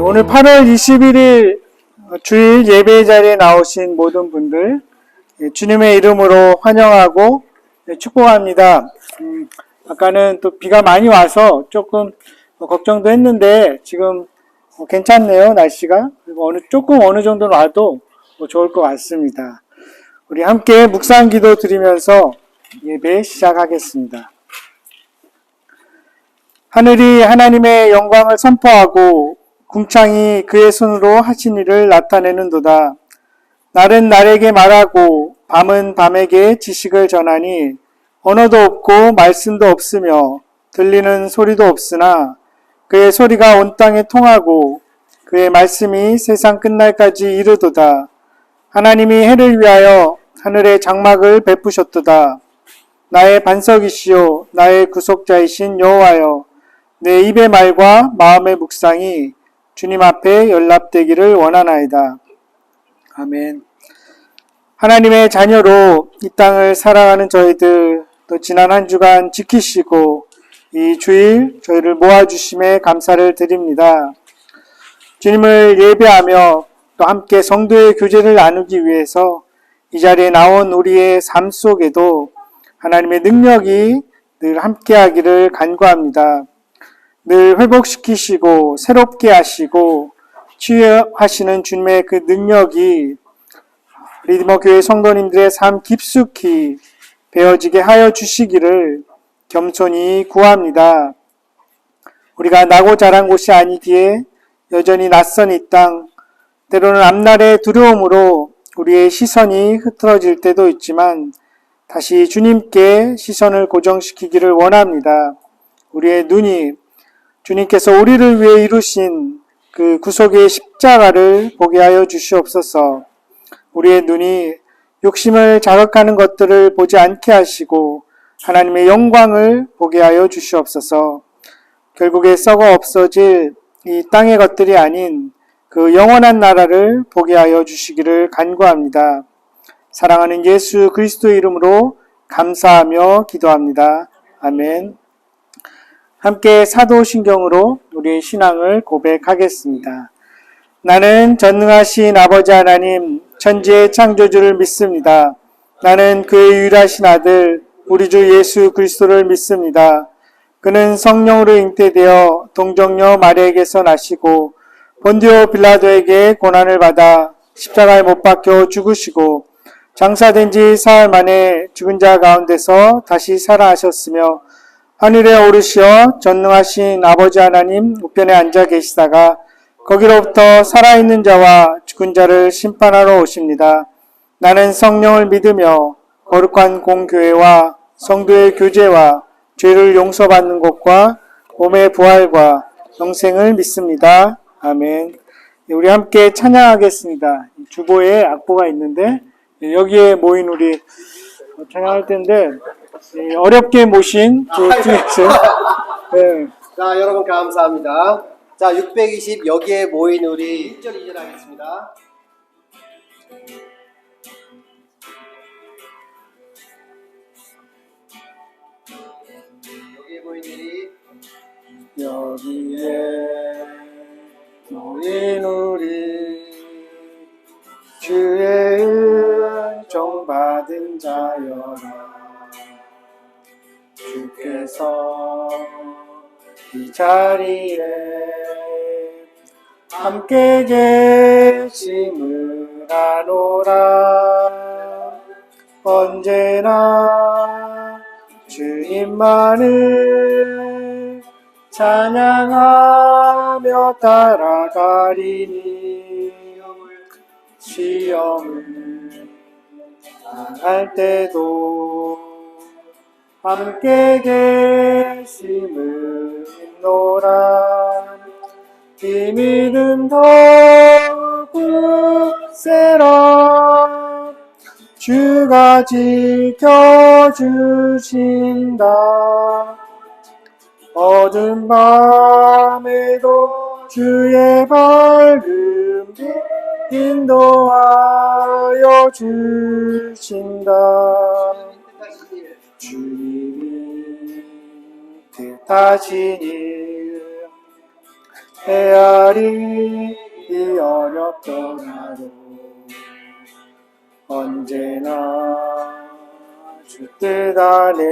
오늘 8월 21일 주일 예배 자리에 나오신 모든 분들 주님의 이름으로 환영하고 축복합니다. 아까는 또 비가 많이 와서 조금 걱정도 했는데 지금 괜찮네요, 날씨가. 그리고 어느 정도는 와도 좋을 것 같습니다. 우리 함께 묵상 기도 드리면서 예배 시작하겠습니다. 하늘이 하나님의 영광을 선포하고 궁창이 그의 손으로 하신 일을 나타내는도다. 날은 날에게 말하고 밤은 밤에게 지식을 전하니 언어도 없고 말씀도 없으며 들리는 소리도 없으나 그의 소리가 온 땅에 통하고 그의 말씀이 세상 끝날까지 이르도다. 하나님이 해를 위하여 하늘의 장막을 베푸셨도다. 나의 반석이시요 나의 구속자이신 여호와여, 내 입의 말과 마음의 묵상이 주님 앞에 연락되기를 원하나이다. 아멘. 하나님의 자녀로 이 땅을 살아가는 저희들, 또 지난 한 주간 지키시고 이 주일 저희를 모아주심에 감사를 드립니다. 주님을 예배하며 또 함께 성도의 교제를 나누기 위해서 이 자리에 나온 우리의 삶 속에도 하나님의 능력이 늘 함께하기를 간구합니다. 늘 회복시키시고 새롭게 하시고 치유하시는 주님의 그 능력이 리디머 교회 성도님들의 삶 깊숙이 배어지게 하여 주시기를 겸손히 구합니다. 우리가 나고 자란 곳이 아니기에 여전히 낯선 이 땅, 때로는 앞날의 두려움으로 우리의 시선이 흐트러질 때도 있지만 다시 주님께 시선을 고정시키기를 원합니다. 우리의 눈이 주님께서 우리를 위해 이루신 그 구속의 십자가를 보게 하여 주시옵소서. 우리의 눈이 욕심을 자극하는 것들을 보지 않게 하시고 하나님의 영광을 보게 하여 주시옵소서. 결국에 썩어 없어질 이 땅의 것들이 아닌 그 영원한 나라를 보게 하여 주시기를 간구합니다. 사랑하는 예수 그리스도의 이름으로 감사하며 기도합니다. 아멘. 함께 사도신경으로 우리의 신앙을 고백하겠습니다. 나는 전능하신 아버지 하나님, 천지의 창조주를 믿습니다. 나는 그의 유일하신 아들, 우리 주 예수 그리스도를 믿습니다. 그는 성령으로 잉태되어 동정녀 마리아에게서 나시고 본디오 빌라도에게 고난을 받아 십자가에 못 박혀 죽으시고 장사된 지 사흘 만에 죽은 자 가운데서 다시 살아나셨으며 하늘에 오르시어 전능하신 아버지 하나님 우편에 앉아 계시다가 거기로부터 살아있는 자와 죽은 자를 심판하러 오십니다. 나는 성령을 믿으며 거룩한 공교회와 성도의 교제와 죄를 용서받는 것과 몸의 부활과 영생을 믿습니다. 아멘. 우리 함께 찬양하겠습니다. 주보에 악보가 있는데 여기에 모인 우리 찬양할 텐데 어렵게 모신 중에서 네. 자, 여러분 감사합니다. 자, 620 여기에 모인 우리 1절 2절 하겠습니다. 여기에 모인 우리 주의 은총 받은 자여라. 주께서 이 자리에 함께 계심을 아노라. 언제나 주님만을 찬양하며 따라가리니 시험을 당할 때도 함께 계심을 믿노라. 이 믿음 더욱 세라. 주가 지켜주신다. 어두운 밤에도 주의 밝은 빛 인도하여 주신다. 주님이 뜻하신 일 헤아리 이 어렵더라도 언제나 주 뜻 안에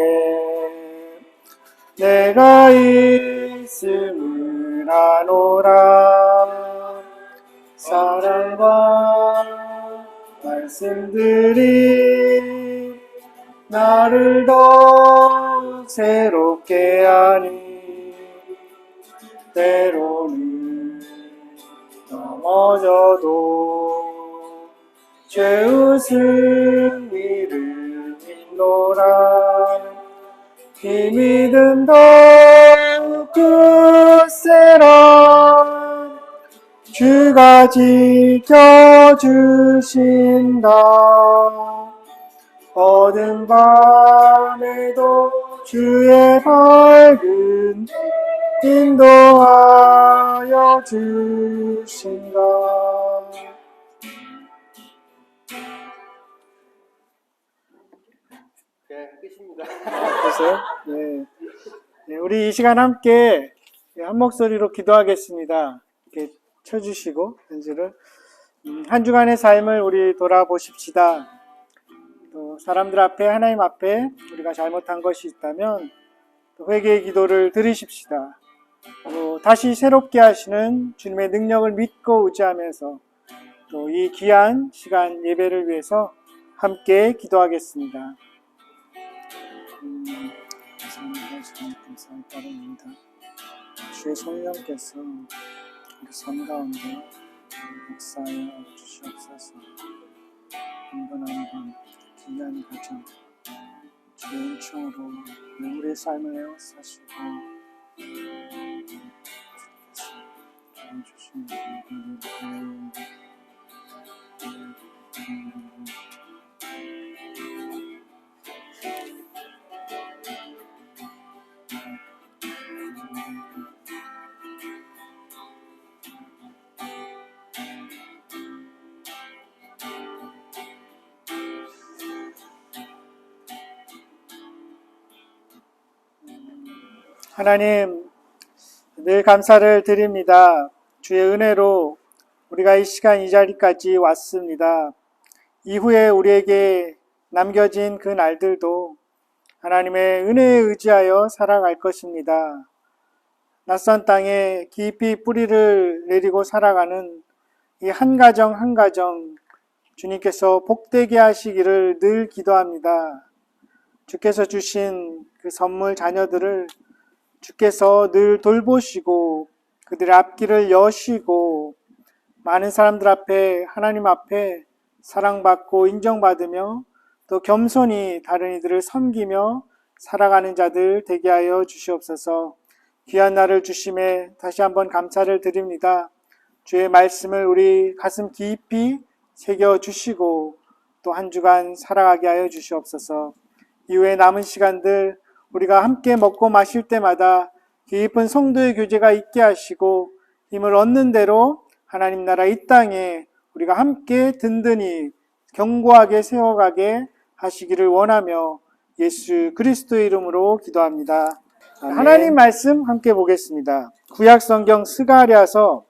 내가 있음을 아노라. 사랑과 말씀들이 나를 더 새롭게 하니 때로는 넘어져도 죄의 승리를 믿노라. 이 믿음 더욱 굳세라. 주가 지켜주신다. 어두운 밤에도 주의 밝은 인도하여 주신다. 네, 끝입니다. 보세요. 네. 네, 우리 이 시간 함께 한 목소리로 기도하겠습니다. 이렇게 쳐주시고 현실을 한 주간의 삶을 우리 돌아보십시다. 또 사람들 앞에 하나님 앞에 우리가 잘못한 것이 있다면 또 회개의 기도를 드리십시다. 또 다시 새롭게 하시는 주님의 능력을 믿고 의지하면서 또 이 귀한 시간 예배를 위해서 함께 기도하겠습니다. 감사를 따릅니다. 주의 성령께서 우리 삶 가운데 역사하여 주시옵소서. 한 번 한 번 귀한 가정 주의 은총으로 우리의 삶을 에워싸시고 주시는 분들을 하나님, 늘 감사를 드립니다. 주의 은혜로 우리가 이 시간 이 자리까지 왔습니다. 이후에 우리에게 남겨진 그 날들도 하나님의 은혜에 의지하여 살아갈 것입니다. 낯선 땅에 깊이 뿌리를 내리고 살아가는 이 한 가정 한 가정 주님께서 복되게 하시기를 늘 기도합니다. 주께서 주신 그 선물 자녀들을 주께서 늘 돌보시고 그들의 앞길을 여시고 많은 사람들 앞에 하나님 앞에 사랑받고 인정받으며 또 겸손히 다른 이들을 섬기며 살아가는 자들 되게 하여 주시옵소서. 귀한 날을 주심에 다시 한번 감사를 드립니다. 주의 말씀을 우리 가슴 깊이 새겨주시고 또 한 주간 살아가게 하여 주시옵소서. 이후에 남은 시간들 우리가 함께 먹고 마실 때마다 깊은 성도의 교제가 있게 하시고 힘을 얻는 대로 하나님 나라 이 땅에 우리가 함께 든든히 견고하게 세워가게 하시기를 원하며 예수 그리스도의 이름으로 기도합니다. 아멘. 하나님 말씀 함께 보겠습니다. 구약성경 스가랴서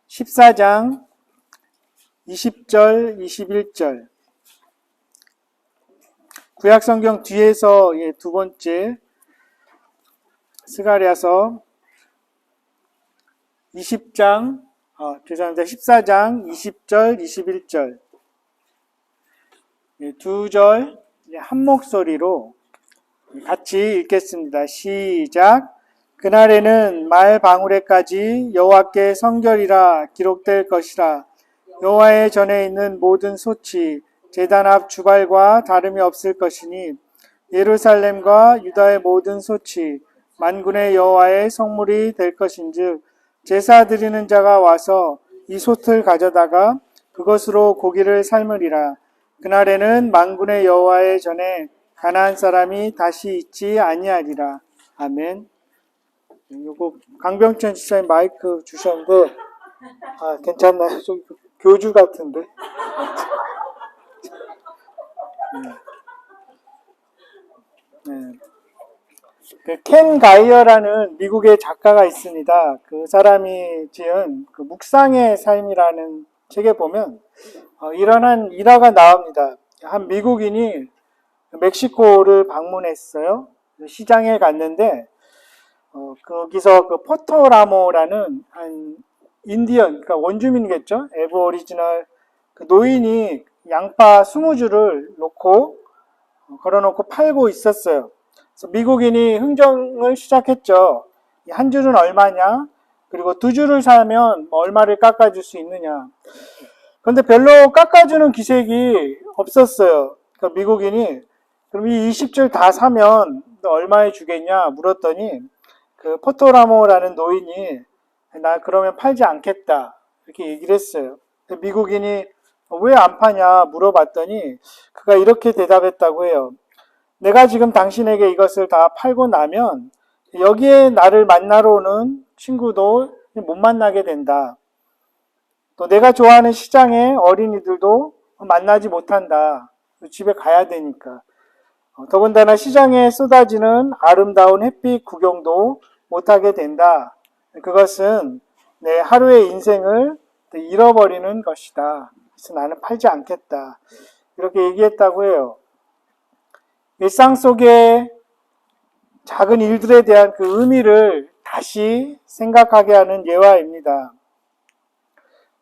14장 20절 21절 구약성경 뒤에서 두 번째 스가랴서 14장 20절 21절 두 절 한 목소리로 같이 읽겠습니다. 시작. 그날에는 말 방울에까지 여호와께 성결이라 기록될 것이라. 여호와의 전에 있는 모든 소치 제단 앞 주발과 다름이 없을 것이니 예루살렘과 유다의 모든 소치 만군의 여호와의 성물이 될 것인즉 제사 드리는 자가 와서 이 솥을 가져다가 그것으로 고기를 삶으리라. 그날에는 만군의 여호와의 전에 가나안 사람이 다시 있지 아니하리라. 아멘. 요거 강병천 지사님 마이크 주셨는데 괜찮나요? 좀 교주 같은데. 네. 켄 가이어라는 미국의 작가가 있습니다. 그 사람이 지은 그 묵상의 삶이라는 책에 보면 이런 일화가 나옵니다. 한 미국인이 멕시코를 방문했어요. 시장에 갔는데 거기서 그 포토라모라는 한 인디언, 그러니까 원주민이겠죠. 에버오리지널 그 노인이 양파 20줄을 놓고 걸어놓고 팔고 있었어요. 그래서 미국인이 흥정을 시작했죠. 한 줄은 얼마냐? 그리고 2줄을 사면 얼마를 깎아줄 수 있느냐? 그런데 별로 깎아주는 기색이 없었어요. 그러니까 미국인이 그럼 이 20줄 다 사면 너 얼마에 주겠냐? 물었더니 그 포토라모라는 노인이 나 그러면 팔지 않겠다 이렇게 얘기를 했어요. 미국인이 왜 안 파냐 물어봤더니 그가 이렇게 대답했다고 해요. 내가 지금 당신에게 이것을 다 팔고 나면 여기에 나를 만나러 오는 친구도 못 만나게 된다. 또 내가 좋아하는 시장의 어린이들도 만나지 못한다. 집에 가야 되니까. 더군다나 시장에 쏟아지는 아름다운 햇빛 구경도 못하게 된다. 그것은 내 하루의 인생을 잃어버리는 것이다. 그래서 나는 팔지 않겠다. 이렇게 얘기했다고 해요. 일상 속의 작은 일들에 대한 그 의미를 다시 생각하게 하는 예화입니다.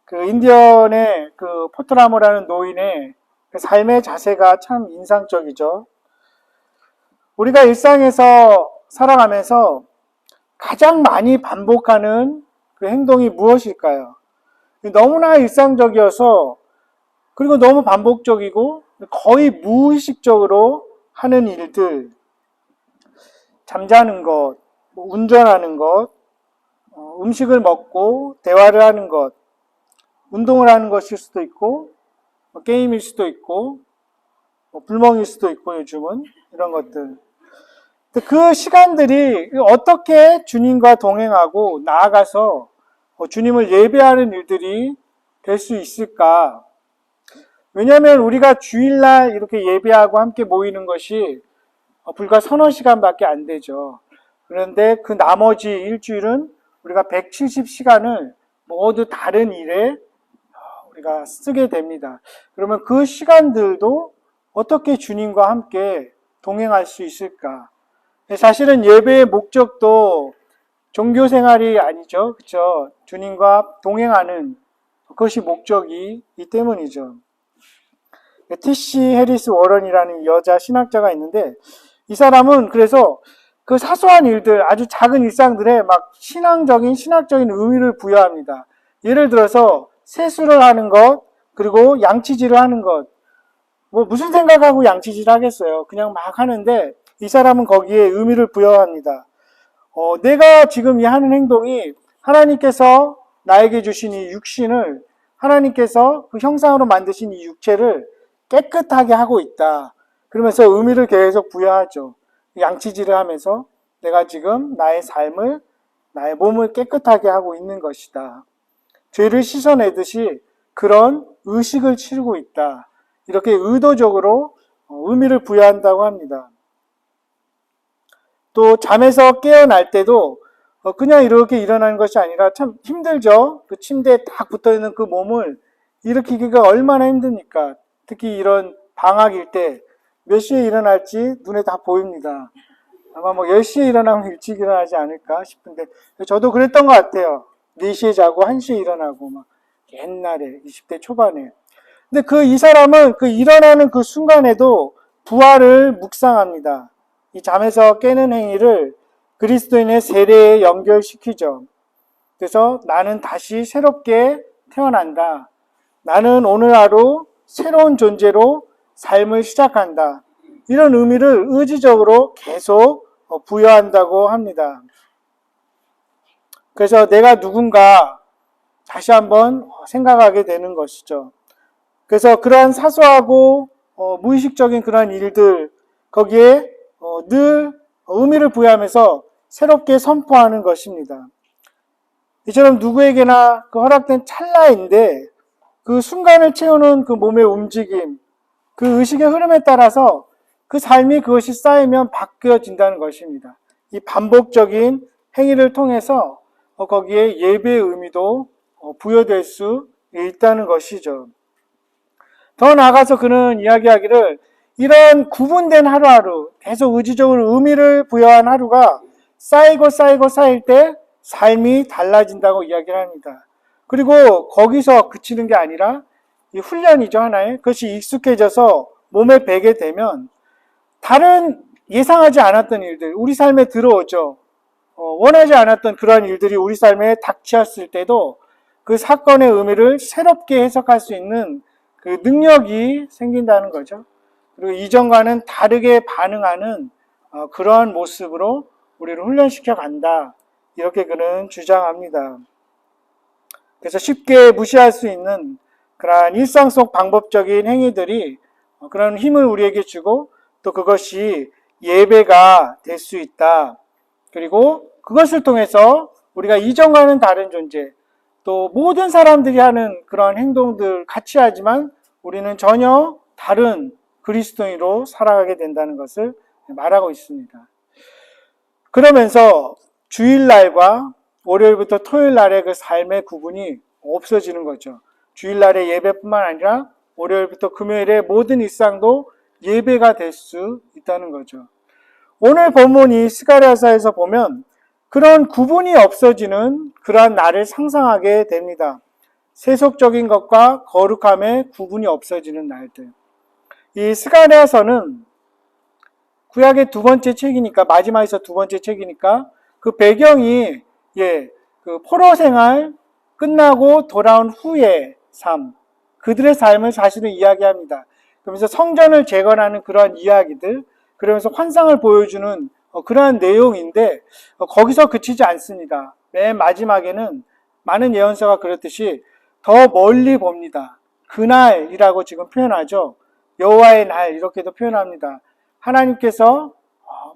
그 인디언의 그 포트라모라는 노인의 그 삶의 자세가 참 인상적이죠. 우리가 일상에서 살아가면서 가장 많이 반복하는 그 행동이 무엇일까요? 너무나 일상적이어서 그리고 너무 반복적이고 거의 무의식적으로 하는 일들, 잠자는 것, 운전하는 것, 음식을 먹고 대화를 하는 것, 운동을 하는 것일 수도 있고 게임일 수도 있고 불멍일 수도 있고 요즘은 이런 것들. 그 시간들이 어떻게 주님과 동행하고 나아가서 주님을 예배하는 일들이 될 수 있을까? 왜냐하면 우리가 주일날 이렇게 예배하고 함께 모이는 것이 불과 서너 시간밖에 안 되죠. 그런데 그 나머지 일주일은 우리가 170시간을 모두 다른 일에 우리가 쓰게 됩니다. 그러면 그 시간들도 어떻게 주님과 함께 동행할 수 있을까? 사실은 예배의 목적도 종교 생활이 아니죠. 그렇죠? 주님과 동행하는 그것이 목적이기 때문이죠. T.C. 해리스 워런이라는 여자 신학자가 있는데 이 사람은 그래서 그 사소한 일들, 아주 작은 일상들에 막 신학적인 의미를 부여합니다. 예를 들어서 세수를 하는 것, 그리고 양치질을 하는 것. 뭐 무슨 생각하고 양치질 하겠어요. 그냥 막 하는데 이 사람은 거기에 의미를 부여합니다. 내가 지금 이 하는 행동이 하나님께서 나에게 주신 이 육신을 하나님께서 그 형상으로 만드신 이 육체를 깨끗하게 하고 있다. 그러면서 의미를 계속 부여하죠. 양치질을 하면서 내가 지금 나의 삶을, 나의 몸을 깨끗하게 하고 있는 것이다. 죄를 씻어내듯이 그런 의식을 치르고 있다. 이렇게 의도적으로 의미를 부여한다고 합니다. 또 잠에서 깨어날 때도 그냥 이렇게 일어나는 것이 아니라 참 힘들죠. 그 침대에 딱 붙어있는 그 몸을 일으키기가 얼마나 힘드니까. 특히 이런 방학일 때 몇 시에 일어날지 눈에 다 보입니다. 아마 뭐 10시에 일어나면 일찍 일어나지 않을까 싶은데 저도 그랬던 것 같아요. 4시에 자고 1시에 일어나고 막 옛날에 20대 초반에. 근데 이 사람은 그 일어나는 그 순간에도 부활을 묵상합니다. 이 잠에서 깨는 행위를 그리스도인의 세례에 연결시키죠. 그래서 나는 다시 새롭게 태어난다. 나는 오늘 하루 새로운 존재로 삶을 시작한다. 이런 의미를 의지적으로 계속 부여한다고 합니다. 그래서 내가 누군가 다시 한번 생각하게 되는 것이죠. 그래서 그러한 사소하고 무의식적인 그러한 일들 거기에 늘 의미를 부여하면서 새롭게 선포하는 것입니다. 이처럼 누구에게나 그 허락된 찰나인데 그 순간을 채우는 그 몸의 움직임, 그 의식의 흐름에 따라서 그 삶이 그것이 쌓이면 바뀌어진다는 것입니다. 이 반복적인 행위를 통해서 거기에 예배의 의미도 부여될 수 있다는 것이죠. 더 나아가서 그는 이야기하기를 이런 구분된 하루하루, 계속 의지적으로 의미를 부여한 하루가 쌓이고 쌓일 때 삶이 달라진다고 이야기를 합니다. 그리고 거기서 그치는 게 아니라 이 훈련이죠, 하나의. 그것이 익숙해져서 몸에 배게 되면 다른 예상하지 않았던 일들, 우리 삶에 들어오죠. 원하지 않았던 그러한 일들이 우리 삶에 닥치었을 때도 그 사건의 의미를 새롭게 해석할 수 있는 그 능력이 생긴다는 거죠. 그리고 이전과는 다르게 반응하는 그러한 모습으로 우리를 훈련시켜 간다. 이렇게 그는 주장합니다. 그래서 쉽게 무시할 수 있는 그러한 일상 속 방법적인 행위들이 그런 힘을 우리에게 주고 또 그것이 예배가 될 수 있다. 그리고 그것을 통해서 우리가 이전과는 다른 존재, 또 모든 사람들이 하는 그런 행동들 같이 하지만 우리는 전혀 다른 그리스도인으로 살아가게 된다는 것을 말하고 있습니다. 그러면서 주일날과 월요일부터 토요일날의 그 삶의 구분이 없어지는 거죠. 주일날의 예배뿐만 아니라 월요일부터 금요일의 모든 일상도 예배가 될 수 있다는 거죠. 오늘 본문이 스가랴서에서 보면 그런 구분이 없어지는 그러한 날을 상상하게 됩니다. 세속적인 것과 거룩함의 구분이 없어지는 날들. 이 스가랴서는 구약의 두 번째 책이니까, 마지막에서 두 번째 책이니까 그 배경이 그 포로 생활 끝나고 돌아온 후의 삶, 그들의 삶을 사실은 이야기합니다. 그러면서 성전을 재건하는 그러한 이야기들, 그러면서 환상을 보여주는 그러한 내용인데 거기서 그치지 않습니다. 맨 마지막에는 많은 예언서가 그렇듯이 더 멀리 봅니다. 그날이라고 지금 표현하죠. 여호와의 날 이렇게도 표현합니다. 하나님께서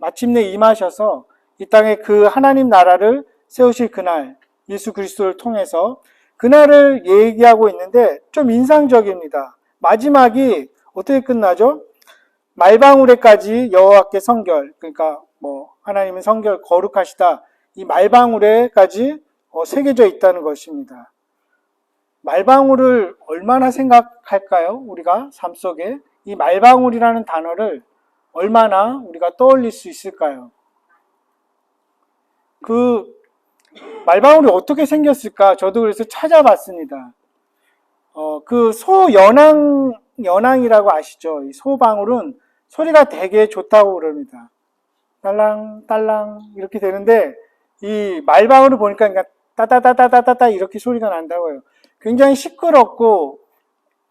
마침내 임하셔서 이 땅에 그 하나님 나라를 세우실 그날, 예수 그리스도를 통해서 그날을 얘기하고 있는데 좀 인상적입니다. 마지막이 어떻게 끝나죠? 말방울에까지 여호와께 성결, 그러니까 하나님은 성결 거룩하시다. 이 말방울에까지 새겨져 있다는 것입니다. 말방울을 얼마나 생각할까요? 우리가 삶 속에 이 말방울이라는 단어를 얼마나 우리가 떠올릴 수 있을까요? 그 말방울이 어떻게 생겼을까? 저도 그래서 찾아봤습니다. 그 연항이라고 아시죠? 이 소방울은 소리가 되게 좋다고 그럽니다. 딸랑 딸랑 이렇게 되는데 이 말방울을 보니까 그러니까 따따따따따따 이렇게 소리가 난다고요. 굉장히 시끄럽고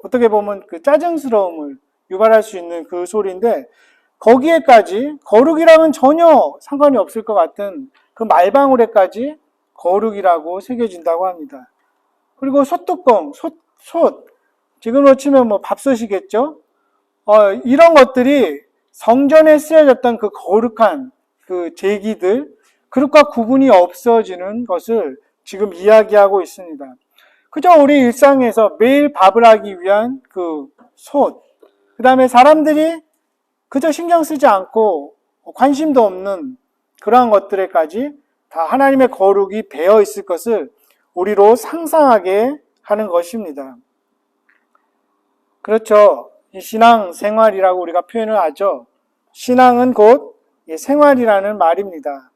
어떻게 보면 그 짜증스러움을 유발할 수 있는 그 소리인데 거기에까지 거룩이랑은 전혀 상관이 없을 것 같은 그 말방울에까지 거룩이라고 새겨진다고 합니다. 그리고 솥뚜껑, 솥 지금으로 치면 밥솥이겠죠? 이런 것들이 성전에 쓰여졌던 그 거룩한 그 제기들, 그릇과 구분이 없어지는 것을 지금 이야기하고 있습니다. 그저 우리 일상에서 매일 밥을 하기 위한 그 솥, 그 다음에 사람들이 그저 신경 쓰지 않고 관심도 없는 그러한 것들에까지 다 하나님의 거룩이 배어 있을 것을 우리로 상상하게 하는 것입니다. 그렇죠. 신앙 생활이라고 우리가 표현을 하죠. 신앙은 곧 생활이라는 말입니다.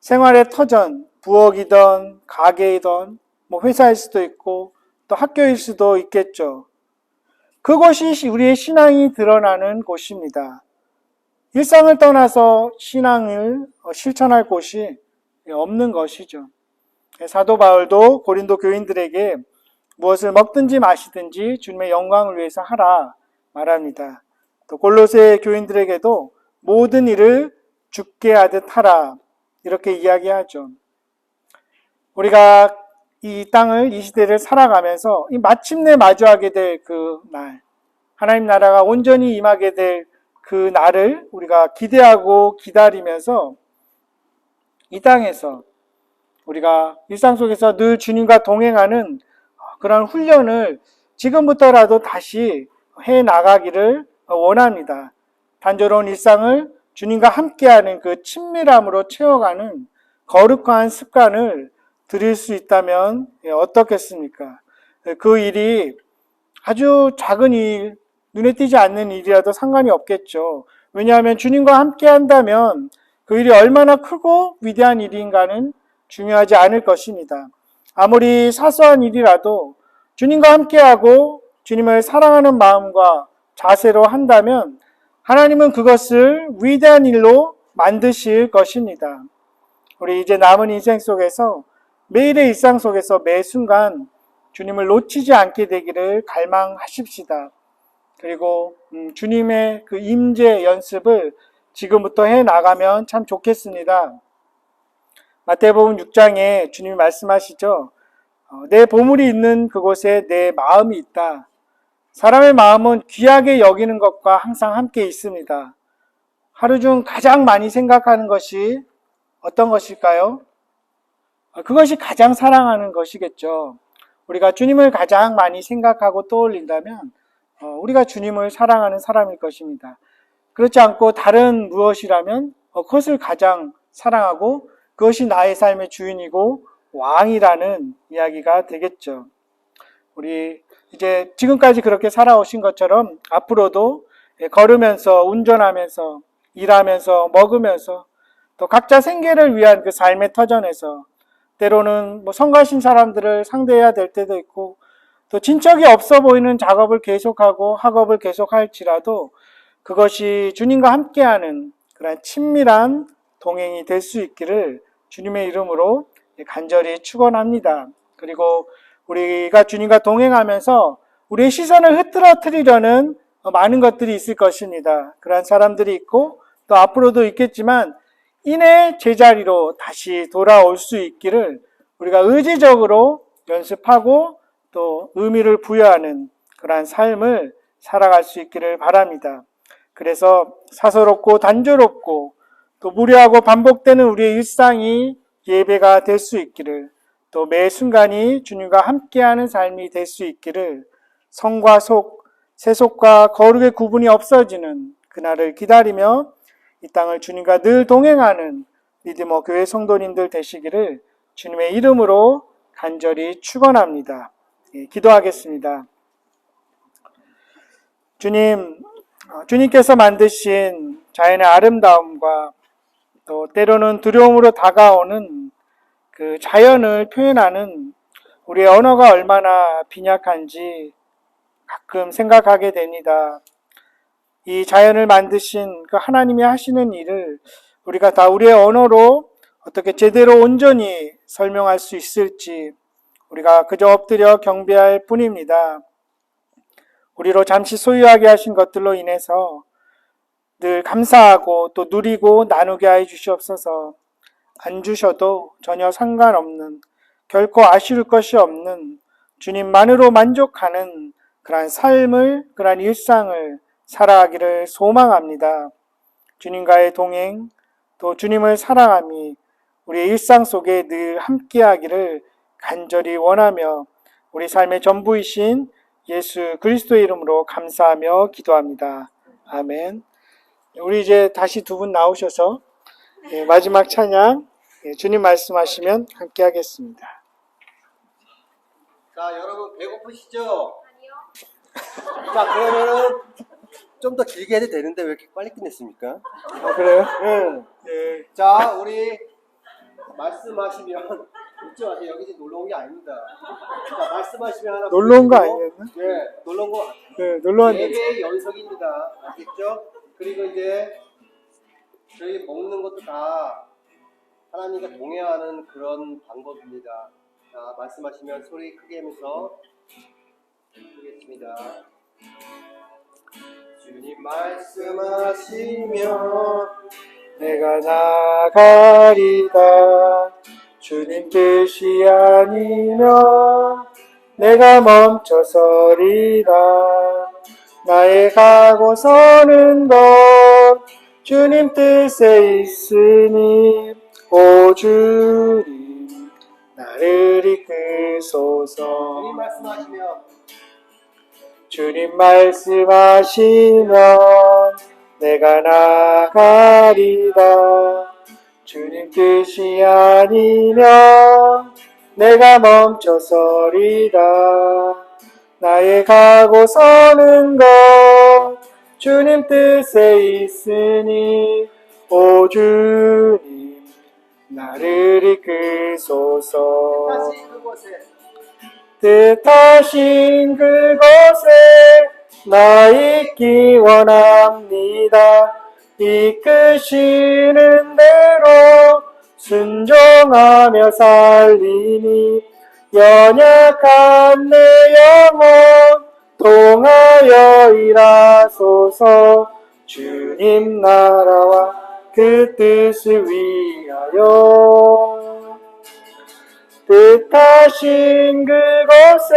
생활의 터전, 부엌이든 가게이든 회사일 수도 있고 또 학교일 수도 있겠죠. 그것이 우리의 신앙이 드러나는 곳입니다. 일상을 떠나서 신앙을 실천할 곳이 없는 것이죠. 사도 바울도 고린도 교인들에게 무엇을 먹든지 마시든지 주님의 영광을 위해서 하라 말합니다. 또 골로새 교인들에게도 모든 일을 죽게 하듯 하라 이렇게 이야기하죠. 우리가 이 땅을, 이 시대를 살아가면서 마침내 마주하게 될 그 날, 하나님 나라가 온전히 임하게 될 그 날을 우리가 기대하고 기다리면서 이 땅에서 우리가 일상 속에서 늘 주님과 동행하는 그런 훈련을 지금부터라도 다시 해 나가기를 원합니다. 단조로운 일상을 주님과 함께하는 그 친밀함으로 채워가는 거룩한 습관을 들일 수 있다면 어떻겠습니까? 그 일이 아주 작은 일, 눈에 띄지 않는 일이라도 상관이 없겠죠. 왜냐하면 주님과 함께 한다면 그 일이 얼마나 크고 위대한 일인가는 중요하지 않을 것입니다. 아무리 사소한 일이라도 주님과 함께하고 주님을 사랑하는 마음과 자세로 한다면 하나님은 그것을 위대한 일로 만드실 것입니다. 우리 이제 남은 인생 속에서 매일의 일상 속에서 매 순간 주님을 놓치지 않게 되기를 갈망하십시다. 그리고 주님의 그 임재 연습을 지금부터 해 나가면 참 좋겠습니다. 마태복음 6장에 주님이 말씀하시죠. 내 보물이 있는 그곳에 내 마음이 있다. 사람의 마음은 귀하게 여기는 것과 항상 함께 있습니다. 하루 중 가장 많이 생각하는 것이 어떤 것일까요? 그것이 가장 사랑하는 것이겠죠. 우리가 주님을 가장 많이 생각하고 떠올린다면 우리가 주님을 사랑하는 사람일 것입니다. 그렇지 않고 다른 무엇이라면 그것을 가장 사랑하고 그것이 나의 삶의 주인이고 왕이라는 이야기가 되겠죠. 우리 이제 지금까지 그렇게 살아오신 것처럼 앞으로도 걸으면서 운전하면서 일하면서 먹으면서 또 각자 생계를 위한 그 삶의 터전에서 때로는 성가신 사람들을 상대해야 될 때도 있고 또 진척이 없어 보이는 작업을 계속하고 학업을 계속할지라도 그것이 주님과 함께하는 그런 친밀한 동행이 될 수 있기를 주님의 이름으로 간절히 축원합니다. 그리고 우리가 주님과 동행하면서 우리의 시선을 흐트러뜨리려는 많은 것들이 있을 것입니다. 그러한 사람들이 있고 또 앞으로도 있겠지만 이내 제자리로 다시 돌아올 수 있기를 우리가 의지적으로 연습하고 또 의미를 부여하는 그러한 삶을 살아갈 수 있기를 바랍니다. 그래서 사소롭고 단조롭고 또 무료하고 반복되는 우리의 일상이 예배가 될 수 있기를 또 매 순간이 주님과 함께하는 삶이 될 수 있기를 성과 속, 세속과 거룩의 구분이 없어지는 그날을 기다리며 이 땅을 주님과 늘 동행하는 리드머 교회 성도님들 되시기를 주님의 이름으로 간절히 축원합니다. 기도하겠습니다. 주님께서 만드신 자연의 아름다움과 또 때로는 두려움으로 다가오는 그 자연을 표현하는 우리의 언어가 얼마나 빈약한지 가끔 생각하게 됩니다. 이 자연을 만드신 그 하나님이 하시는 일을 우리가 다 우리의 언어로 어떻게 제대로 온전히 설명할 수 있을지 우리가 그저 엎드려 경배할 뿐입니다. 우리로 잠시 소유하게 하신 것들로 인해서 늘 감사하고 또 누리고 나누게 해 주시옵소서. 안 주셔도 전혀 상관없는 결코 아쉬울 것이 없는 주님만으로 만족하는 그러한 삶을 그러한 일상을 살아가기를 소망합니다. 주님과의 동행 또 주님을 사랑함이 우리의 일상 속에 늘 함께하기를 간절히 원하며 우리 삶의 전부이신 예수 그리스도의 이름으로 감사하며 기도합니다. 아멘. 우리 이제 다시 두 분 나오셔서 마지막 찬양 주님 말씀하시면 함께 하겠습니다. 자, 여러분 배고프시죠? 아니요. 자, 그러면은 좀 더 길게 해도 되는데 왜 이렇게 빨리 끝냈습니까? 그래요? 응. 네. 자, 우리 말씀하시면 웃지 마세요. 여기 지금 놀러 온 게 아닙니다. 자, 말씀하시면 하나 놀러 온 거 부르시고, 아니었나? 네, 놀러 온 거. 네, 놀러 왔는데. 예배의 연속입니다. 아시겠죠? 그리고 이제 저희 먹는 것도 다 하나님과 동행하는 그런 방법입니다. 자, 말씀하시면 소리 크게 하면서 부르겠습니다. 주님 말씀하시면 내가 나가리다. 주님 뜻이 아니면 내가 멈춰서리라. 나의 가고 서는 것 주님 뜻에 있으니 오 주님 나를 이끄소서. 주님 말씀하시면 주님 말씀하시면 내가 나가리다. 주님 뜻이 아니면 내가 멈춰서리다. 나의 가고 서는 것 주님 뜻에 있으니 오 주님 나를 이끌소서. 다시 그곳에 뜻하신 그곳에 나 있기 원합니다. 이끄시는 대로 순종하며 살리니 연약한 내 영혼 통하여 일하소서. 주님 나라와 그 뜻을 위하여 뜻하신 그곳에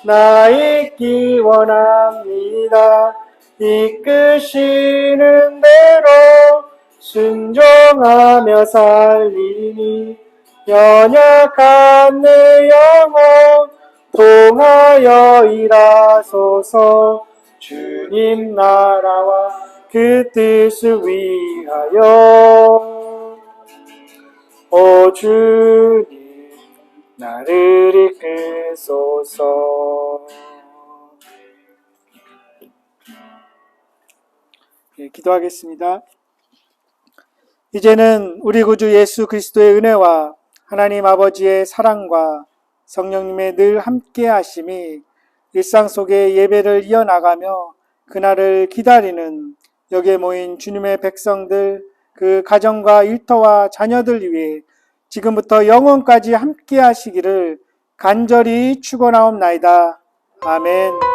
나 있기 원합니다. 이끄시는 대로 순종하며 살리니 연약한 내 영혼 통하여 일하소서. 주님 나라와 그 뜻을 위하여 오 주님 나를 이끌소서. 예, 기도하겠습니다. 이제는 우리 구주 예수 그리스도의 은혜와 하나님 아버지의 사랑과 성령님의 늘 함께 하심이 일상 속에 예배를 이어나가며 그날을 기다리는 여기에 모인 주님의 백성들, 그 가정과 일터와 자녀들 위해 지금부터 영원까지 함께 하시기를 간절히 축원하옵나이다. 아멘.